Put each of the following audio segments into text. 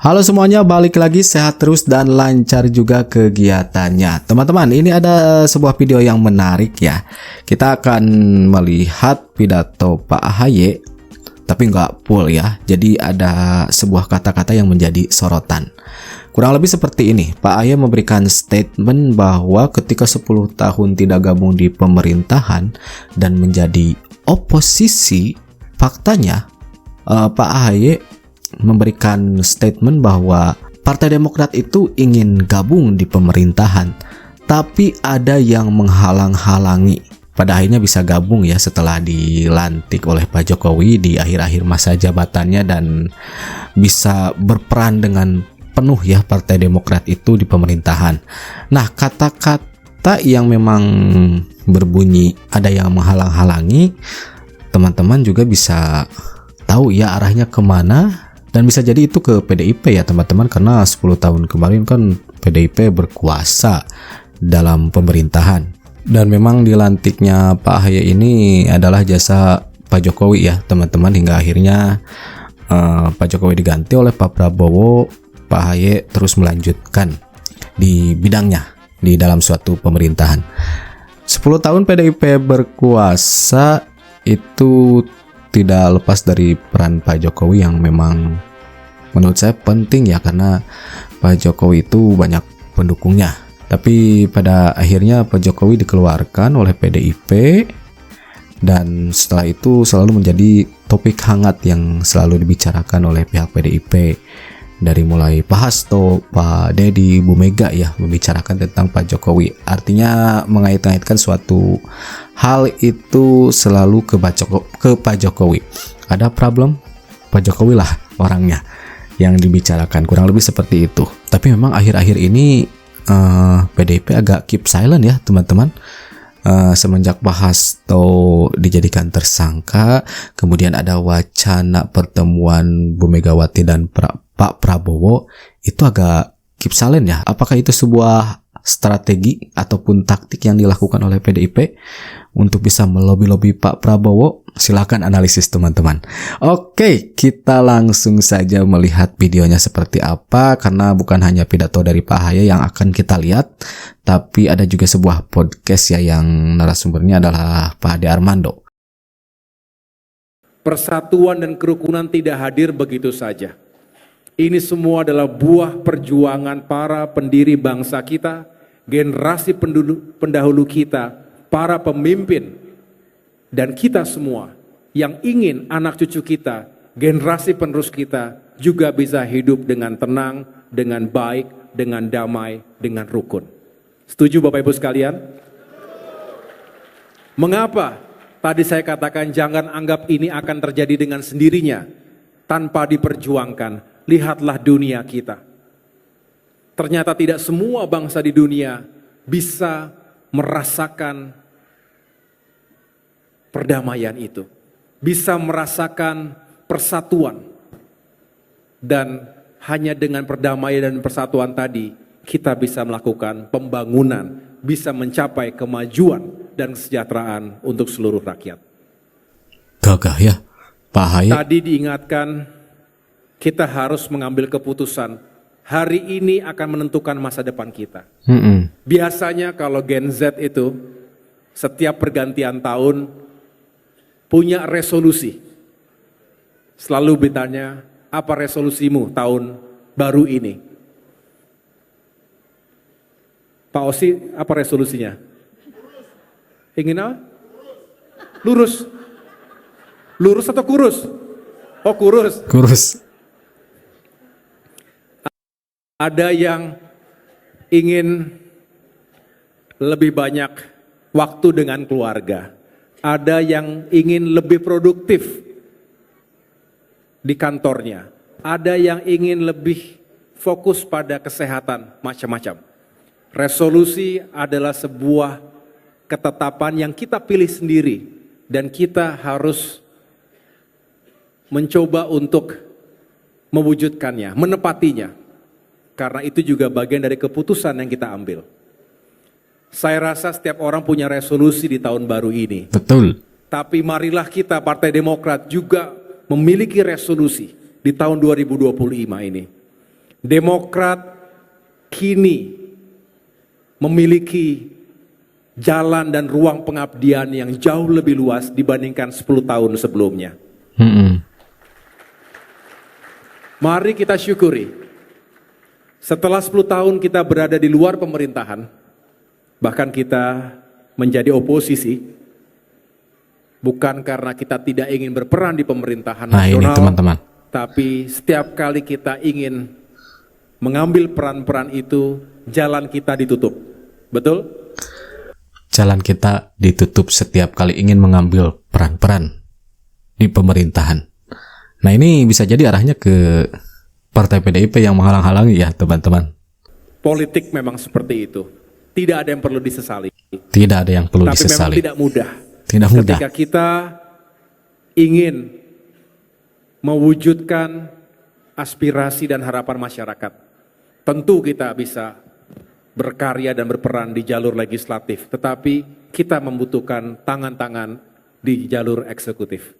Halo semuanya, balik lagi sehat terus dan lancar juga kegiatannya. Teman-teman, ini ada sebuah video yang menarik ya. Kita akan melihat pidato Pak AHY, tapi nggak full ya. Jadi ada sebuah kata-kata yang menjadi sorotan. Kurang lebih seperti ini, Pak AHY memberikan statement bahwa ketika 10 tahun tidak gabung di pemerintahan dan menjadi oposisi, faktanya Pak AHY memberikan statement bahwa Partai Demokrat itu ingin gabung di pemerintahan, tapi ada yang menghalang-halangi. Pada akhirnya bisa gabung ya setelah dilantik oleh Pak Jokowi di akhir-akhir masa jabatannya dan bisa berperan dengan penuh ya Partai Demokrat itu di pemerintahan. Nah, kata-kata yang memang berbunyi ada yang menghalang-halangi, teman-teman juga bisa tahu ya arahnya kemana. Dan bisa jadi itu ke PDIP ya teman-teman, karena 10 tahun kemarin kan PDIP berkuasa dalam pemerintahan. Dan memang dilantiknya Pak AHY ini adalah jasa Pak Jokowi ya teman-teman, hingga akhirnya Pak Jokowi diganti oleh Pak Prabowo. Pak AHY terus melanjutkan di bidangnya di dalam suatu pemerintahan. 10 tahun PDIP berkuasa itu tidak lepas dari peran Pak Jokowi yang memang menurut saya penting ya, karena Pak Jokowi itu banyak pendukungnya. Tapi pada akhirnya Pak Jokowi dikeluarkan oleh PDIP dan setelah itu selalu menjadi topik hangat yang selalu dibicarakan oleh pihak PDIP. Dari mulai Pak Hasto, Pak Dedi, Bu Mega ya membicarakan tentang Pak Jokowi. Artinya mengait-ngaitkan suatu hal itu selalu ke Pak Jokowi. Ada problem, Pak Jokowi lah orangnya yang dibicarakan, kurang lebih seperti itu. Tapi memang akhir-akhir ini PDIP agak keep silent ya teman-teman. Semenjak Pak Hasto dijadikan tersangka, kemudian ada wacana pertemuan Bu Megawati dan Pak Prabowo, itu agak keep silent ya. Apakah itu sebuah strategi ataupun taktik yang dilakukan oleh PDIP untuk bisa melobi-lobi Pak Prabowo? Silakan analisis teman-teman. Oke, kita langsung saja melihat videonya seperti apa, karena bukan hanya pidato dari Pak AHY yang akan kita lihat, tapi ada juga sebuah podcast ya yang narasumbernya adalah Pak Ade Armando. Persatuan dan kerukunan tidak hadir begitu saja. Ini semua adalah buah perjuangan para pendiri bangsa kita, generasi pendahulu kita, para pemimpin, dan kita semua yang ingin anak cucu kita, generasi penerus kita juga bisa hidup dengan tenang, dengan baik, dengan damai, dengan rukun. Setuju Bapak Ibu sekalian? Mengapa tadi saya katakan jangan anggap ini akan terjadi dengan sendirinya tanpa diperjuangkan? Lihatlah dunia kita. Ternyata tidak semua bangsa di dunia bisa merasakan perdamaian itu, bisa merasakan persatuan. Dan hanya dengan perdamaian dan persatuan tadi kita bisa melakukan pembangunan, bisa mencapai kemajuan dan kesejahteraan untuk seluruh rakyat. Gagah ya Pak AHY. Tadi diingatkan kita harus mengambil keputusan. Hari ini akan menentukan masa depan kita. Biasanya kalau Gen Z itu setiap pergantian tahun punya resolusi. Selalu bertanya, apa resolusimu tahun baru ini? Pak Osi, apa resolusinya? Ingin apa? Lurus. Lurus atau kurus? Oh, kurus. Kurus. Ada yang ingin lebih banyak waktu dengan keluarga. Ada yang ingin lebih produktif di kantornya. Ada yang ingin lebih fokus pada kesehatan, macam-macam. Resolusi adalah sebuah ketetapan yang kita pilih sendiri. Dan kita harus mencoba untuk mewujudkannya, menepatinya. Karena itu juga bagian dari keputusan yang kita ambil. Saya rasa setiap orang punya resolusi di tahun baru ini. Betul. Tapi marilah kita Partai Demokrat juga memiliki resolusi di tahun 2025 ini. Demokrat kini memiliki jalan dan ruang pengabdian yang jauh lebih luas dibandingkan 10 tahun sebelumnya. Mari kita syukuri, setelah 10 tahun kita berada di luar pemerintahan, bahkan kita menjadi oposisi, bukan karena kita tidak ingin berperan di pemerintahan nasional, ini teman-teman, tapi setiap kali kita ingin mengambil peran-peran itu, jalan kita ditutup. Betul? jalan kita ditutup setiap kali ingin mengambil peran-peran di pemerintahan. Nah, ini bisa jadi arahnya ke partai PDIP yang menghalang-halangi ya, teman-teman. Politik memang seperti itu. Tidak ada yang perlu disesali. Tidak ada yang perlu Tapi disesali. memang tidak mudah. Tidak mudah. Ketika kita ingin mewujudkan aspirasi dan harapan masyarakat, tentu kita bisa berkarya dan berperan di jalur legislatif, tetapi kita membutuhkan tangan-tangan di jalur eksekutif.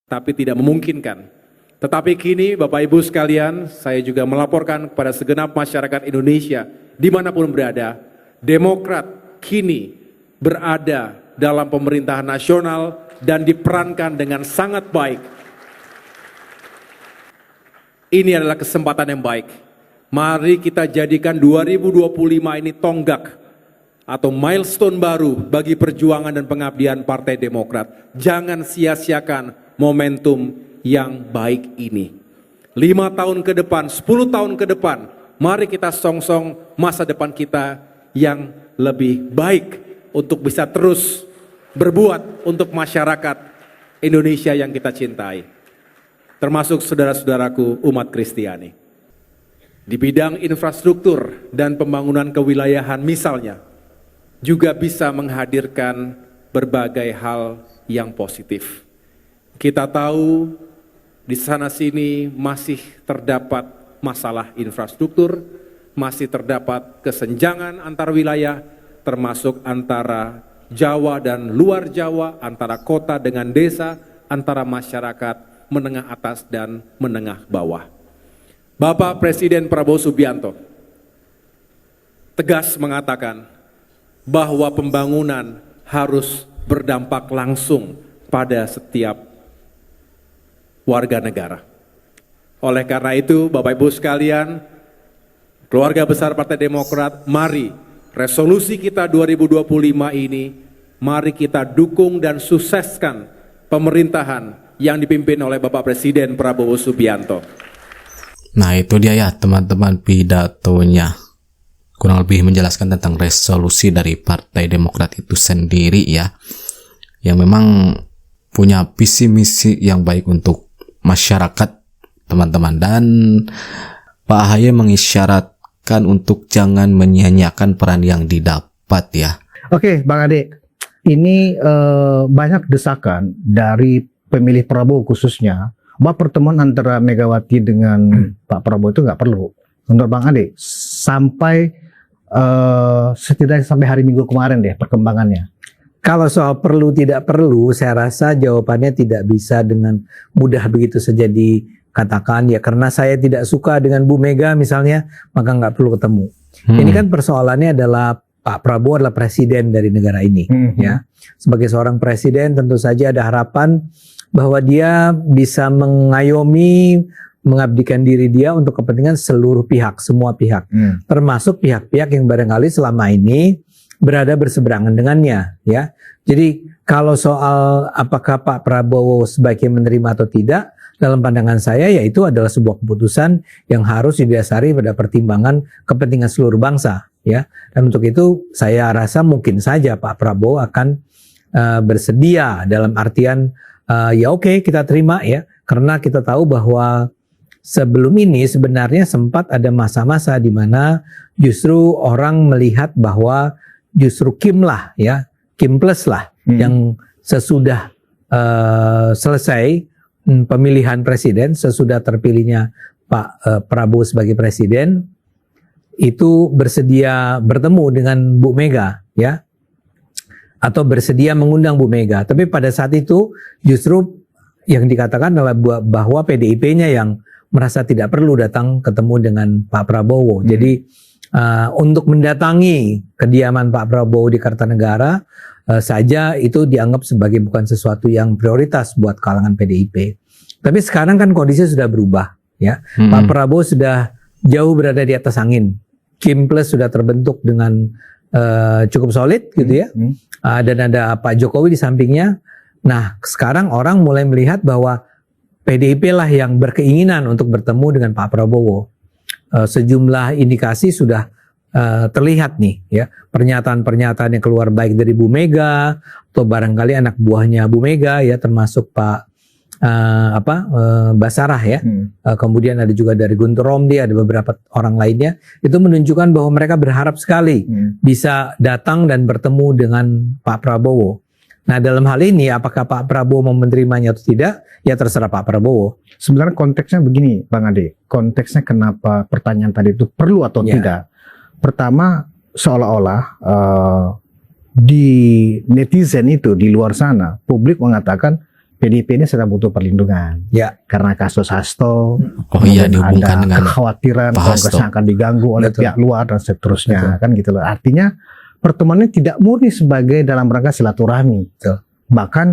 Tapi tidak memungkinkan. Tetapi kini Bapak Ibu sekalian, saya juga melaporkan kepada segenap masyarakat Indonesia dimanapun berada, Demokrat kini berada dalam pemerintahan nasional dan diperankan dengan sangat baik. Ini adalah kesempatan yang baik. Mari kita jadikan 2025 ini tonggak atau milestone baru bagi perjuangan dan pengabdian Partai Demokrat. Jangan sia-siakan momentum yang baik ini. 5 tahun ke depan, 10 tahun ke depan, mari kita song-song masa depan kita yang lebih baik untuk bisa terus berbuat untuk masyarakat Indonesia yang kita cintai. Termasuk saudara-saudaraku umat Kristiani. Di bidang infrastruktur dan pembangunan kewilayahan misalnya, juga bisa menghadirkan berbagai hal yang positif. Kita tahu di sana-sini masih terdapat masalah infrastruktur, masih terdapat kesenjangan antar wilayah, termasuk antara Jawa dan luar Jawa, antara kota dengan desa, antara masyarakat menengah atas dan menengah bawah. Bapak Presiden Prabowo Subianto tegas mengatakan bahwa pembangunan harus berdampak langsung pada setiap warga negara. Oleh karena itu, Bapak Ibu sekalian, keluarga besar Partai Demokrat, mari resolusi kita 2025 ini, mari kita dukung dan sukseskan pemerintahan yang dipimpin oleh Bapak Presiden Prabowo Subianto. Nah, itu dia ya teman-teman pidatonya. Kurang lebih menjelaskan tentang resolusi dari Partai Demokrat itu sendiri ya. Yang memang punya visi misi yang baik untuk masyarakat, teman-teman. Dan Pak AHY mengisyaratkan untuk jangan menyia-nyiakan peran yang didapat ya. Oke, Bang Ade. Ini banyak desakan dari pemilih Prabowo khususnya bahwa pertemuan antara Megawati dengan Pak Prabowo itu nggak perlu. Menurut Bang Ade, sampai setidaknya sampai hari Minggu kemarin deh perkembangannya. Kalau soal perlu tidak perlu, saya rasa jawabannya tidak bisa dengan mudah begitu saja dikatakan ya karena saya tidak suka dengan Bu Mega misalnya, maka nggak perlu ketemu. Ini kan persoalannya adalah Pak Prabowo adalah presiden dari negara ini, ya. Sebagai seorang presiden tentu saja ada harapan bahwa dia bisa mengayomi, mengabdikan diri dia untuk kepentingan seluruh pihak, semua pihak, termasuk pihak-pihak yang barangkali selama ini berada berseberangan dengannya, ya. Jadi kalau soal apakah Pak Prabowo sebaiknya menerima atau tidak, dalam pandangan saya ya itu adalah sebuah keputusan yang harus didasari pada pertimbangan kepentingan seluruh bangsa, ya. Dan untuk itu saya rasa mungkin saja Pak Prabowo akan bersedia dalam artian ya oke, kita terima ya, karena kita tahu bahwa sebelum ini sebenarnya sempat ada masa-masa di mana justru orang melihat bahwa justru Kim lah ya, Kim plus lah yang sesudah selesai pemilihan presiden, sesudah terpilihnya Pak Prabowo sebagai presiden, itu bersedia bertemu dengan Bu Mega ya, atau bersedia mengundang Bu Mega. Tapi pada saat itu justru yang dikatakan adalah bahwa PDIP-nya yang merasa tidak perlu datang ketemu dengan Pak Prabowo. Jadi untuk mendatangi kediaman Pak Prabowo di Kartanegara saja itu dianggap sebagai bukan sesuatu yang prioritas buat kalangan PDIP. Tapi sekarang kan kondisi sudah berubah, ya. Pak Prabowo sudah jauh berada di atas angin. Kim Plus sudah terbentuk dengan cukup solid, gitu ya. Dan ada Pak Jokowi di sampingnya. Nah, sekarang orang mulai melihat bahwa PDIP lah yang berkeinginan untuk bertemu dengan Pak Prabowo. Sejumlah indikasi sudah terlihat nih, ya, pernyataan-pernyataan yang keluar baik dari Bu Mega atau barangkali anak buahnya Bu Mega, ya, termasuk Pak Basarah, ya. Kemudian ada juga dari Guntur Romli, ada beberapa orang lainnya. Itu menunjukkan bahwa mereka berharap sekali bisa datang dan bertemu dengan Pak Prabowo. Nah, dalam hal ini apakah Pak Prabowo mau menerimanya atau tidak, ya terserah Pak Prabowo. Sebenarnya konteksnya begini, Bang Ade. Konteksnya kenapa pertanyaan tadi itu perlu atau tidak. Pertama, seolah-olah di netizen itu, di luar sana, publik mengatakan PDIP ini sedang butuh perlindungan. Ya. Karena kasus Hasto, Oh iya, dihubungkan ada dengan kekhawatiran Pak Hasto. kongresnya akan diganggu oleh Betul. pihak luar dan seterusnya. Betul. Kan gitu loh. Artinya pertemuan ini tidak murni sebagai dalam rangka silaturahmi. Betul. Bahkan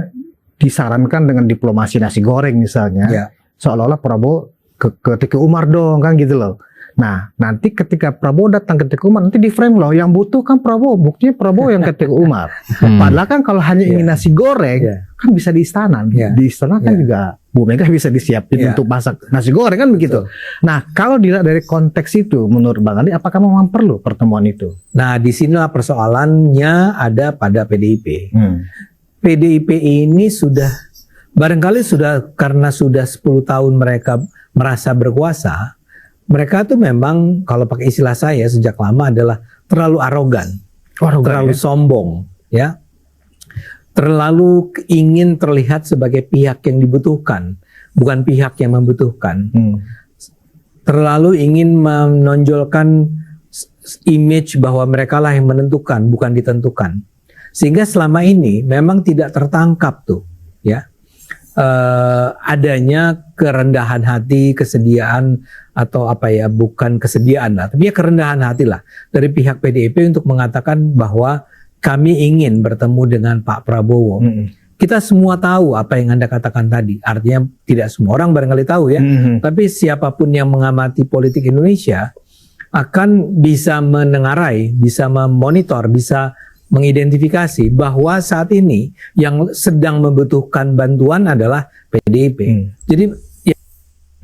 disarankan dengan diplomasi nasi goreng misalnya. Ya. Seolah-olah Prabowo ke Teguh Umar dong, kan gitu loh. Nah, nanti ketika Prabowo datang ke Teguh Umar, nanti di frame loh, yang butuh kan Prabowo, buktinya Prabowo yang ke Teguh Umar. Padahal kan kalau hanya ingin nasi goreng, kan bisa di istana. Di istana kan juga Bu Mega bisa disiapin untuk masak nasi goreng, kan begitu. Nah, kalau dilihat dari konteks itu, menurut Bang Andi, apakah memang perlu pertemuan itu? Nah, disinilah persoalannya ada pada PDIP. PDIP ini barangkali karena sudah 10 tahun mereka merasa berkuasa, mereka tuh memang kalau pakai istilah saya sejak lama adalah terlalu arogan, terlalu sombong, ya. Terlalu ingin terlihat sebagai pihak yang dibutuhkan, bukan pihak yang membutuhkan. Terlalu ingin menonjolkan image bahwa mereka lah yang menentukan, bukan ditentukan. Sehingga selama ini memang tidak tertangkap tuh, ya. Adanya kerendahan hati, kesediaan atau bukan kesediaan lah, tapi ya kerendahan hati lah dari pihak PDIP untuk mengatakan bahwa kami ingin bertemu dengan Pak Prabowo. Kita semua tahu apa yang Anda katakan tadi, artinya tidak semua orang barangkali tahu, ya, tapi siapapun yang mengamati politik Indonesia akan bisa menengarai, bisa memonitor, bisa mengidentifikasi bahwa saat ini yang sedang membutuhkan bantuan adalah PDIP. Jadi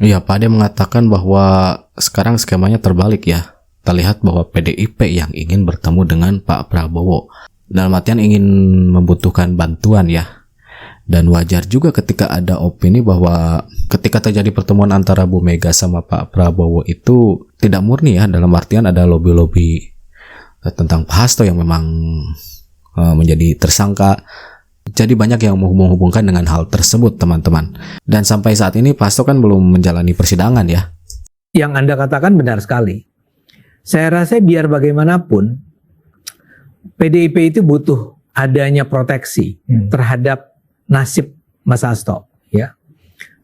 Iya, Pak Ade mengatakan bahwa sekarang skemanya terbalik, ya. Terlihat bahwa PDIP yang ingin bertemu dengan Pak Prabowo. Dalam artian ingin membutuhkan bantuan, ya. Dan wajar juga ketika ada opini bahwa ketika terjadi pertemuan antara Bu Mega sama Pak Prabowo itu tidak murni, ya. Dalam artian ada lobby-lobby tentang Pak Hasto yang memang menjadi tersangka. Jadi banyak yang menghubungkan dengan hal tersebut, teman-teman. Dan sampai saat ini Pak Hasto kan belum menjalani persidangan, ya. yang Anda katakan benar sekali. Saya rasa biar bagaimanapun PDIP itu butuh adanya proteksi terhadap nasib Mas Hasto, ya.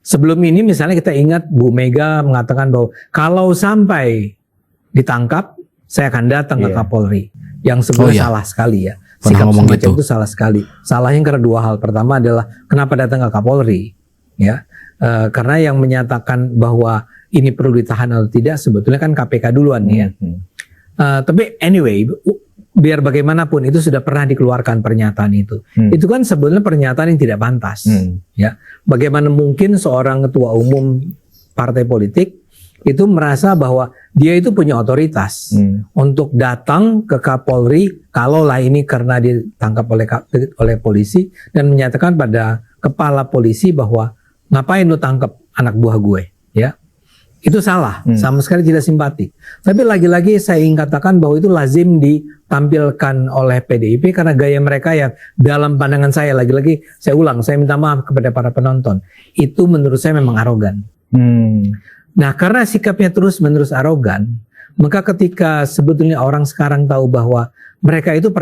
Sebelum ini misalnya kita ingat Bu Mega mengatakan bahwa kalau sampai ditangkap saya akan datang ke Kapolri. Yang sebenarnya salah sekali, ya. Sikap semacam itu salah sekali. Salahnya karena dua hal. Pertama adalah kenapa datang ke Kapolri, ya? Karena yang menyatakan bahwa ini perlu ditahan atau tidak sebetulnya kan KPK duluan, ya. Tapi anyway, biar bagaimanapun itu sudah pernah dikeluarkan pernyataan itu. Itu kan sebenarnya pernyataan yang tidak pantas, ya. Bagaimana mungkin seorang ketua umum partai politik itu merasa bahwa dia itu punya otoritas untuk datang ke Kapolri kalaulah ini karena ditangkap oleh polisi dan menyatakan pada kepala polisi bahwa ngapain lu tangkap anak buah gue, ya. Itu salah, sama sekali tidak simpatik. Tapi lagi-lagi saya ingin katakan bahwa itu lazim ditampilkan oleh PDIP karena gaya mereka yang dalam pandangan saya, lagi-lagi saya ulang, saya minta maaf kepada para penonton, itu menurut saya memang arogan. Nah, karena sikapnya terus-menerus arogan, maka ketika sebetulnya orang sekarang tahu bahwa mereka itu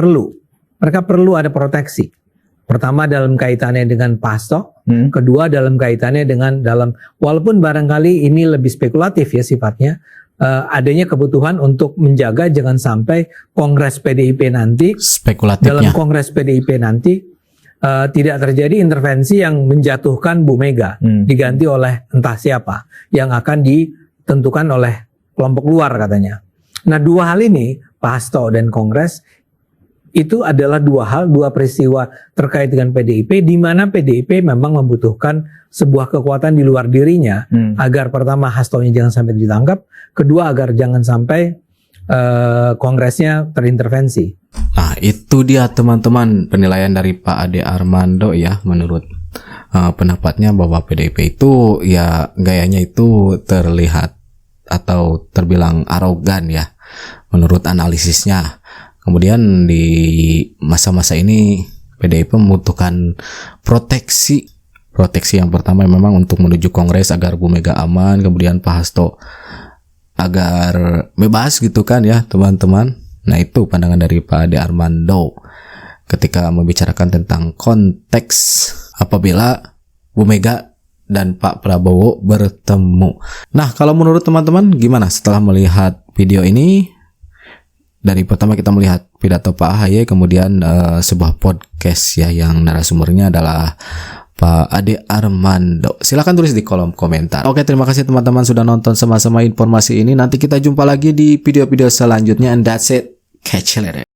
mereka perlu ada proteksi. Pertama dalam kaitannya dengan Pak Hasto, Hmm. kedua dalam kaitannya dengan walaupun barangkali ini lebih spekulatif ya sifatnya, adanya kebutuhan untuk menjaga jangan sampai Kongres PDIP nanti, dalam Spekulatifnya. Kongres PDIP nanti tidak terjadi intervensi yang menjatuhkan Bu Mega, diganti oleh entah siapa yang akan ditentukan oleh kelompok luar katanya. Nah, dua hal ini, Pak Hasto dan Kongres, itu adalah dua peristiwa terkait dengan PDIP, di mana PDIP memang membutuhkan sebuah kekuatan di luar dirinya, agar pertama Hastonya jangan sampai ditangkap, kedua agar jangan sampai Kongresnya terintervensi. Nah, itu dia teman-teman penilaian dari Pak Ade Armando ya, menurut pendapatnya bahwa PDIP itu ya gayanya itu terlihat atau terbilang arogan ya, menurut analisisnya. Kemudian di masa-masa ini PDIP membutuhkan proteksi. Proteksi yang pertama memang untuk menuju Kongres agar Bu Mega aman, kemudian Pak Hasto agar bebas gitu kan ya teman-teman. Nah, itu pandangan dari Pak Ade Armando ketika membicarakan tentang konteks apabila Bu Mega dan Pak Prabowo bertemu. Nah, kalau menurut teman-teman gimana setelah melihat video ini? Dari pertama kita melihat pidato Pak AHY, kemudian sebuah podcast ya yang narasumbernya adalah Pak Ade Armando. Silahkan tulis di kolom komentar. Oke, terima kasih teman-teman sudah nonton sama-sama informasi ini. Nanti kita jumpa lagi di video-video selanjutnya. And that's it. Catch you later.